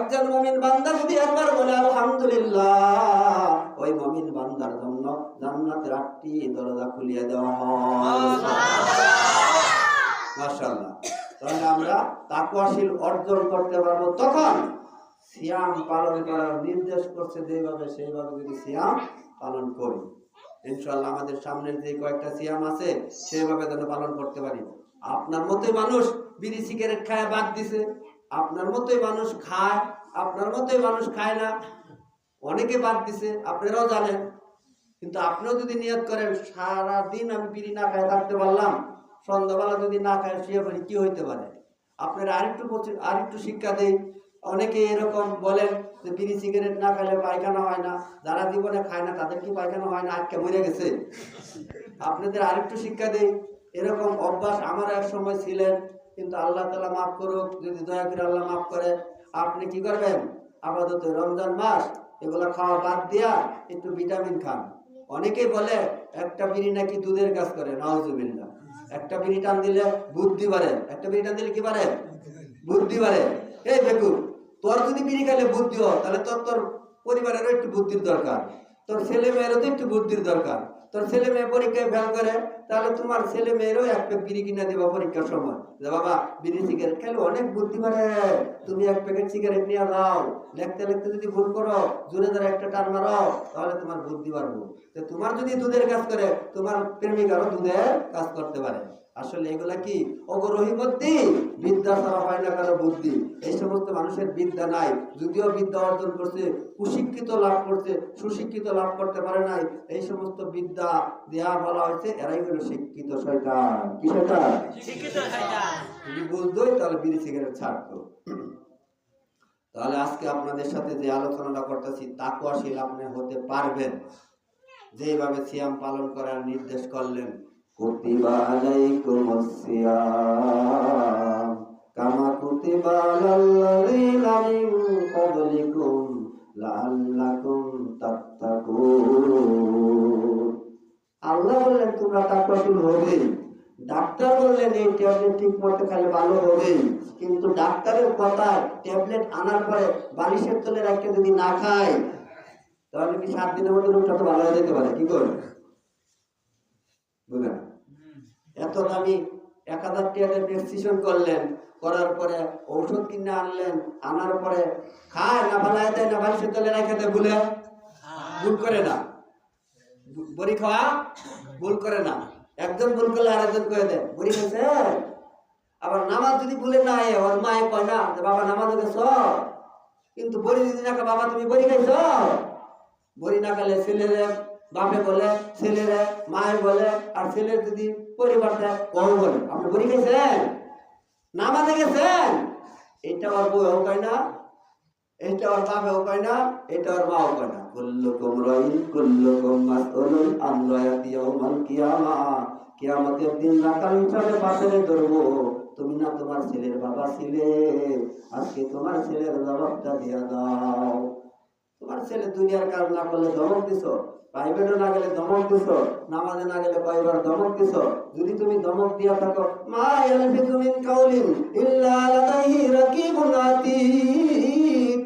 একজন মুমিন বান্দা যদি একবার বলে আলহামদুলিল্লাহ, ওই মুমিন বান্দার জন্য জান্নাতের 8টি দরজা খুলিয়ে দেওয়া হয়। মাশাআল্লাহ। তাহলে আমরা তাকওয়াশীল অর্জন করতে পারবো তখন সিয়াম পালন করার নির্দেশ করছে যেভাবে, সেইভাবে যদি সিয়াম পালন করি, ইনশাআল্লাহ আমাদের সামনের যে কয়েকটা সিয়াম আছে সেইভাবে যেন পালন করতে পারি। আপনার মতোই মানুষ বিড়ি সিগারেট খায় বাদ দিছে, আপনার মতোই মানুষ খায়, আপনার মতোই মানুষ খায় না, অনেকে বাদ দিছে, আপনারাও জানেন। কিন্তু আপনিও যদি নিয়ত করেন সারাদিন আমি বিড়ি না খায় থাকতে পারলাম, সন্ধ্যাবেলা যদি না খায় শুয়ে পড়ি, কি হইতে পারে? আপনারা আরেকটু শিক্ষা দেই। অনেকে এরকম বলেন যে বিড়ি সিগারেট না খেলে পায়খানা হয় না, যারা জীবনে খায় না তাদের কি পায়খানা হয় না? আজকে মরে গেছে। আপনাদের আরেকটু শিক্ষা দেই, এরকম অভ্যাস আমার এক সময় ছিলেন, কিন্তু আল্লাহ তাআলা মাফ করুক, যদি দয়া করে আল্লাহ মাফ করে, আপনি কি করবেন? আপাতত রমজান মাস এগুলো খাওয়া বাদ দিয়া একটু ভিটামিন খান। অনেকেই বলে একটা বিড়ি নাকি দুধের কাজ করে, নাউজুবিল্লাহ। একটা বিড়ি টান দিলে বুদ্ধি বাড়ে, একটা বিড়ি টান দিলে কি বাড়ে? বুদ্ধি বাড়ে। এই বেকুব, তোর যদি বিড়ি খেলে বুদ্ধি হয়, তাহলে তোর পরিবারেরও একটু বুদ্ধির দরকার, তোর ছেলে মেয়েরও তো একটু বুদ্ধির দরকার। তোর ছেলে মেয়ে পরীক্ষায় ফেল করে, তাহলে তোমার ছেলে মেয়েরও এক প্যাকেট বিড়ি কিনে দেবা পরীক্ষার সময়, যে বাবা বিড়ি সিগারেট খেলে অনেক বুদ্ধি বাড়ে, তুমি এক প্যাকেট সিগারেট নিয়ে যাও, লিখতে লিখতে যদি ভুল করো জোরে ধরে একটা টান মারো, তাহলে তোমার বুদ্ধি বাড়বো। তো তোমার যদি দুধের কাজ করে, তোমার প্রেমিকারও দুধের কাজ করতে পারে। আসলে এগুলা কি অগরহী বুদ্ধি, বিদ্যা ছাড়া হয় না কারো বুদ্ধি। এই সমস্ত মানুষের বিদ্যা নাই, যদিও বিদ্যা অর্জন করছে, কুশিক্ষিত লাভ করছে, সুশিক্ষিত লাভ করতে পারে নাই। এই সমস্ত বিদ্যা দেয়া বলা হয়েছে এরাই হলো শিক্ষিত শয়তান। কি শয়তান? শিক্ষিত শয়তান। যদি বুঝতোই তাহলে বিড়ি সিগারেট ছাড়তো। তাহলে আজকে আপনাদের সাথে যে আলোচনাটা করতেছি, তাকওয়াশীল আপনি হতে পারবেন যেভাবে সিয়াম পালন করার নির্দেশ করলেন। কুতিবা আলাইকুমুস সিয়াম কামা কুতিবা আলাল্লাযীনা মিন ক্বাবলিকুম লাআল্লাকুম তাত্তাকুন। আল্লাহ বললেন তোমরা তাকওয়াশীল হবে। ডাক্তার বললেন এই ট্যাবলেট ঠিক মতো খেলে ভালো হবে, কিন্তু ডাক্তারের কথা ট্যাবলেট আনার পরে বালিশের তলে রাখতে যদি না খায়, তাহলে কি 7 দিনের মধ্যে রোগটা তো ভালো হয়ে যেতে পারে? কি করে বুঝলেন? এত দামি 1000 টাকার প্রেসক্রিপশন করলেন, করার পরে ঔষধ কিনে আনলেন, আনার পরে খায় না, ভালো দেয় না, বালিশের তলে রেখে দেয়, ভুলে ভুল করে না, বড়ি খাওয়া ভুল করে না। একজন ভুল করলে আরেকজন করে দেয় বড়ি খাইছে। আবার নামাজ যদি ভুলে না হয়, ওর মায়ে কয় না যে বাবা নামাজ গেছ, কিন্তু বড়ি যদি না খায়, বাবা তুমি বড়ি খাইছ। বড়ি না খেলে ছেলেরে বাপে বলে, ছেলেরে মায়ে বলে, আর ছেলের যদি পরিবার দেয় ও বলে আপনি বড়ি খাইছেন, নামাজে গেছেন। এটা ওর বউও কয় না, এটা ওর বাপেও কয় না, এটা ওর মাও কয় না। কুল্লুকুম রাইন কুল্লুকুম মাসউলুন আন রায়াতি ইয়াউমাল কিয়ামাহ। কিয়ামতের দিন রাকাল হিসাবে বাসরে ধরবো। তুমি না তোমার ছেলের বাবা ছিলে, আজকে তোমার ছেলের জবাবটা দিয়া দাও। তোমার ছেলে দুনিয়ার কাজ না করলে ধমক দিছ, প্রাইভেটে না গেলে ধমক দিছ, নামাজে না গেলে কয়বার ধমক দিছ। যদি তুমি ধমক দিয়া থাকো, মা ইয়ালফিযু মিন কাউলিন ইল্লা লাদাইহি রাকিবুন আতীদ,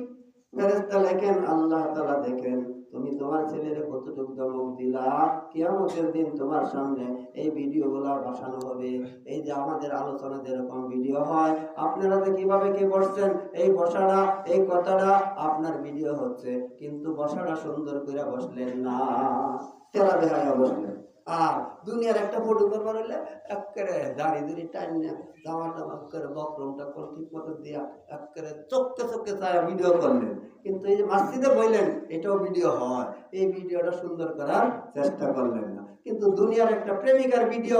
ফেরেশতা লেখেন, আল্লাহ তাআলা দেখেন তুমি তোমার ছেলের কতটুকু ধমক দিলা। কিয়ামতের দিন তোমার সামনে এই ভিডিওগুলো বসানো হবে। এই যে আমাদের আলোচনা যেরকম ভিডিও হয়, আপনারা যে কিভাবে কে বসছেন, এই বসাটা, এই কথাটা আপনার ভিডিও হচ্ছে, কিন্তু বসাটা সুন্দর করে বসলেন না, তেরা বেহায়া বসলেন। আর দুনিয়ার একটা ফটো করবার হইলে একেবারে দাড়ি দুড়ি টাইম না, জামা টামা করে বক্রমটা করে ঠিক মতো দিয়া একেবারে চোখকে চোখকে চায় ভিডিও করলেন। কিন্তু এই যে মসজিদে বললেন এটাও ভিডিও হয়, এই ভিডিওটা সুন্দর করার চেষ্টা করলেন না। কিন্তু দুনিয়ার একটা প্রেমিকার ভিডিও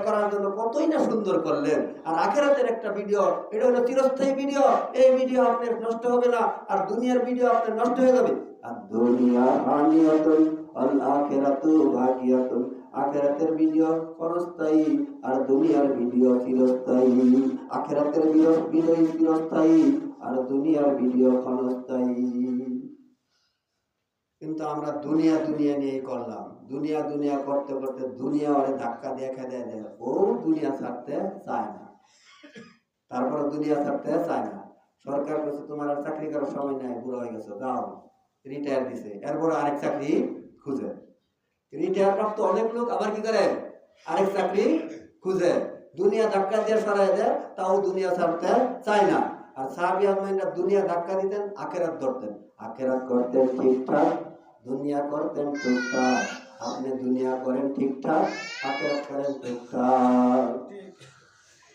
করার জন্য কতই না সুন্দর করলেন। আর আখিরাতের একটা ভিডিও, এটা হলো চিরস্থায়ী ভিডিও, এই ভিডিও আপনার নষ্ট হবে না, আর দুনিয়ার ভিডিও আপনার নষ্ট হয়ে যাবে। আর দুনিয়া ফানিয়াতুন আল আখিরাতু বাকিয়াতুন। আখিরাতের ভিডিও ক্ষণস্থায়ী, আর দুনিয়ার ভিডিও চিরস্থায়ী। আখিরাতের ভিডিও চিরস্থায়ী, আর দুনিয়ার ভিডিও ক্ষণস্থায়ী। কিন্তু আমরা দুনিয়া দুনিয়া নিয়ে করলাম, দুনিয়া দুনিয়া করতে করতে দুনিয়া ওরে ধাক্কা দিয়ে খেয়ে দেয়, ও দুনিয়া ছাড়তে চায় না, তারপরে দুনিয়া ছাড়তে চায় না। সরকার কাছে তোমার আর চাকরি করার সময় নাই, বুড়ো হয়ে গেছে, দাও, রিটায়ার দিছে, এরপর আরেক চাকরি খুঁজে। রিটায়ার প্রাপ্ত অনেক লোক আবার কি করে, আরেক চাকরি খুঁজে, দুনিয়া ধাক্কা দিয়ে সরাই দেয়, তাও দুনিয়া ছাড়তে চায় না। আর সাহাবী আজমাইনরা দুনিয়া ধাক্কা দিতেন, আখেরাত ধরতেন, আখেরাত করতেন ঠিকঠাক, দুনিয়া করতেন টুকটাক। আপনি দুনিয়া করেন ঠিকঠাক, আখেরাত করেন টুকটাক।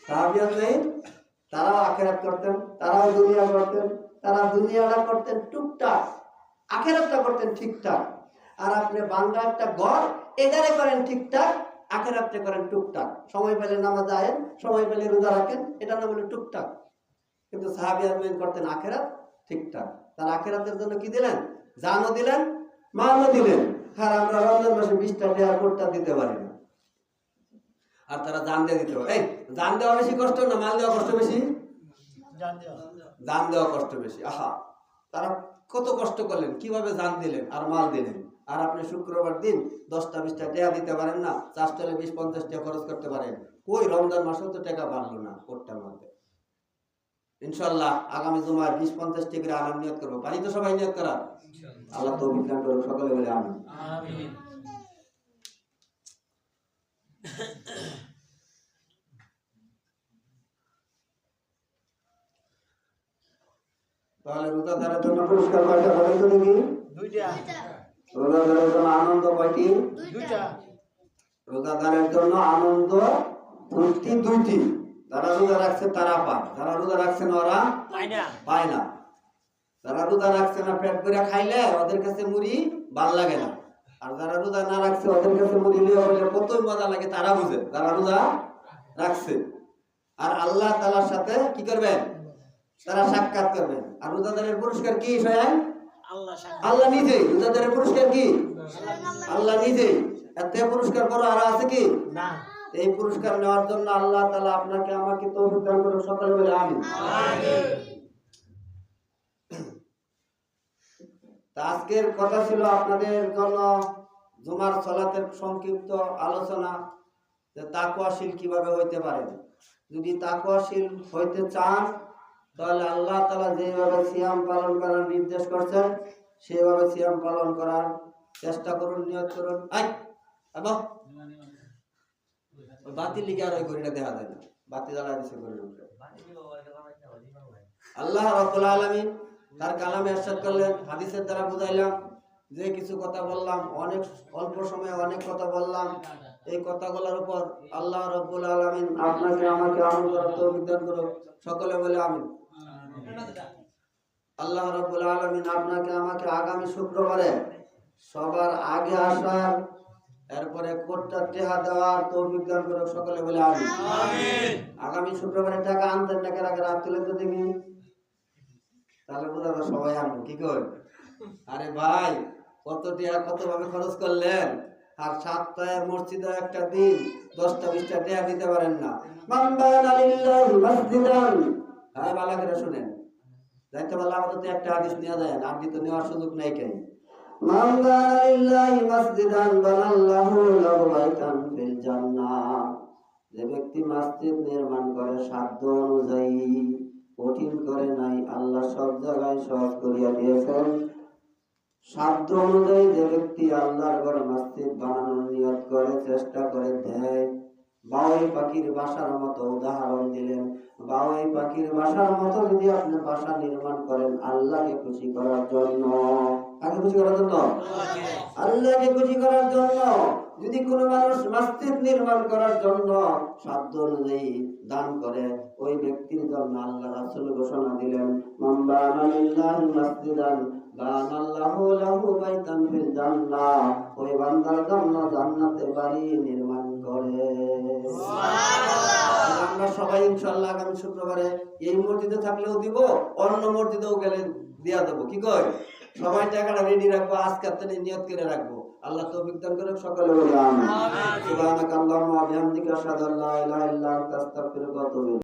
সাহাবী আজমাইন তারাও আখেরাত করতেন, তারাও দুনিয়া করতেন, তারা দুনিয়াটা করতেন টুকটাক, আখেরাতটা করতেন ঠিকঠাক। আর আপনি বাংলা একটা গড় এগারে করেন ঠিকঠাক, আখেরাতটা করেন টুকটাক। সময় পেলে নামাজ আয়েন, সময় পেলে রোজা রাখেন, এটা না বলে টুকটাক। কিন্তু সাহাবী আজমাইন করতেন আখেরাত ঠিকঠাক। তার আখেরাতের জন্য কি দিলেন, জানও দিলেন, মালও দিলেন। আর আমরা রমজান মাসে 20টা টাকা কোটটা দিতে পারি না, আর তারা জান দিয়ে দিতে পারে। এই জান দেওয়া বেশি কষ্ট না মাল দেওয়া কষ্ট বেশি? জান দেওয়া কষ্ট বেশি। আহা, তারা কত কষ্ট করলেন, কিভাবে জান দিলেন আর মাল দিলেন। আর আপনি শুক্রবার দিন 10টা 20টা টাকা দিতে পারেন না, 4 টাকা 20-50 টাকা খরচ করতে পারেন। কই রমজান মাসেও তো টাকা বাড়লো না কোটটার মধ্যে। ইনশাআল্লাহ আগামী জুমার 20-50 টাকা করে আনার নিয়ত করবো। পারি তো সবাই নিয়ত করা? আল্লাহ তৌফিক দান করুন, সকলে বলে আমিন। তাহলে রোজাদারের জন্য পুরস্কার কয়টা বলেন তো দেখি? 2টা। রোজাদারের জন্য আনন্দ কয়টি? 2টা। রোজাদারের জন্য আনন্দ ফুর্তি 2টি। যারা রোজা রাখছে তারা পায়, যারা রোজা রাখছে না ওরা পায় না। যারা রোজা রাখছে না পেট ভরে খাইলে ওদের কাছে মুড়ি ভাল লাগে না, আর যারা রোজা না রাখছে ওদের কাছে মুড়ি লিয়ে বলে কতই মজা লাগে তারা বুঝে, যারা রোজা রাখছে। আর আল্লাহ তাআলার সাথে কি করবেন, তারা সাক্ষাৎ করবেন। আর রোজাদারের পুরস্কার কি স্বয়ং আল্লাহ নিজেই। রোজাদারের পুরস্কার কি আল্লাহ নিজেই। এত পুরস্কার বড় আর আছে কি না? এই পুরস্কার নেওয়ার জন্য আল্লাহ তাআলা আপনাকে আমাকে তৌফিক দান করুন, সকলে বলে আমিন। আজকের কথা ছিল আপনাদের জন্য জুমার সালাতের সংক্ষিপ্ত আলোচনা, যে তাকওয়াশীল কিভাবে হইতে পারেন। যদি তাকওয়াশীল হইতে চান তাহলে আল্লাহ তাআলা যেভাবে সিয়াম পালন করার নির্দেশ করছেন সেভাবে সিয়াম পালন করার চেষ্টা করুন, নিয়ত করুন। বাতি লিখে আর ওই ঘড়িটা দেখা যায় না, বাতি জ্বালা দিছে ঘড়ির উপরে। আল্লাহ রাব্বুল আলামিন তার কালামে ইরশাদ করলেন, হাদিসের দ্বারা বুঝাইলাম, যে কিছু কথা বললাম, অনেক অল্প সময়ে অনেক কথা বললাম। এই কথাগুলোর উপর আল্লাহ রাব্বুল আলামিন আপনাকে আমাকে আমল করার তৌফিক দান করুন, সকলে বলে আমিন। আল্লাহ রাব্বুল আলামিন আপনাকে আমাকে আগামী শুক্রবারে সবার আগে আসার, এরপরে কোটটা টেহা দেওয়ার তৌফিক দান করুন, সকলে বলে আমিন। আগামী শুক্রবারে টাকা আনতেন না, কেন রাত তুলেন তো দেখি, তাহলে বোঝা যায় সবাই আনবো। কি কর, আরে ভাই কত টাকা কত ভাবে খরচ করলেন, আর সপ্তাহে মসজিদে একটা দিন 10টা 20টা টাকা দিতে পারেন না। হ্যাঁ ভালো করে শুনেন, যাইতে পারলে আমাদের তো একটা হাদিস নেওয়া যায় না, আপনি তো নেওয়ার সুযোগ নেই। কেন যে ব্যক্তি মসজিদ নির্মাণ করে সাধ্য অনুযায়ী, কঠিন করে নাই, আল্লাহ সব জায়গায় সহজ করিয়া দিয়েছেন। সাধ্য অনুযায়ী যে ব্যক্তি আল্লাহর ঘর মসজিদ বানানোর নিয়ত করে, চেষ্টা করে, দেয়। বাউই পাখির বাসার মতো উদাহরণ দিলেন। বাউই পাখির বাসার মতো যদি আপনি বাসা নির্মাণ করেন আল্লাহকে খুশি করার জন্য, কাকে খুশি করার জন্য? আল্লাহকে খুশি করার জন্য। যদি কোনো মানুষ মসজিদ নির্মাণ করার জন্য সাধ্য অনুযায়ী দান করে, ওই ব্যক্তির জন্য আল্লাহ রাসূল ঘোষণা দিলেন, মান বানা লিল্লাহি মাসজিদান বানাল্লাহু লাহু বাইতান ফিল জান্নাহ। ওই বান্দার জন্য জান্নাতে বাড়ি নির্মাণ করে। সুবহানাল্লাহ। আমরা সবাই ইনশাআল্লাহ আগামী শুক্রবারে এই মসজিদে থাকলেও দিব, অন্য মসজিদেও গেলে দিয়া দেবো। কি কয়, সবাই টাকাটা রেডি রাখবো, আজকে থেকে নিয়ত করে রাখবো। আল্লাহ তৌফিক দান করুন, সকলে বলি আমিন। সুবহানাকাল্লাহুম্মা ওয়া বিহামদিকা আশহাদু আল্লা ইলাহা ইল্লা আনতা আস্তাগফিরুকা ওয়া আতুবু ইলাইক।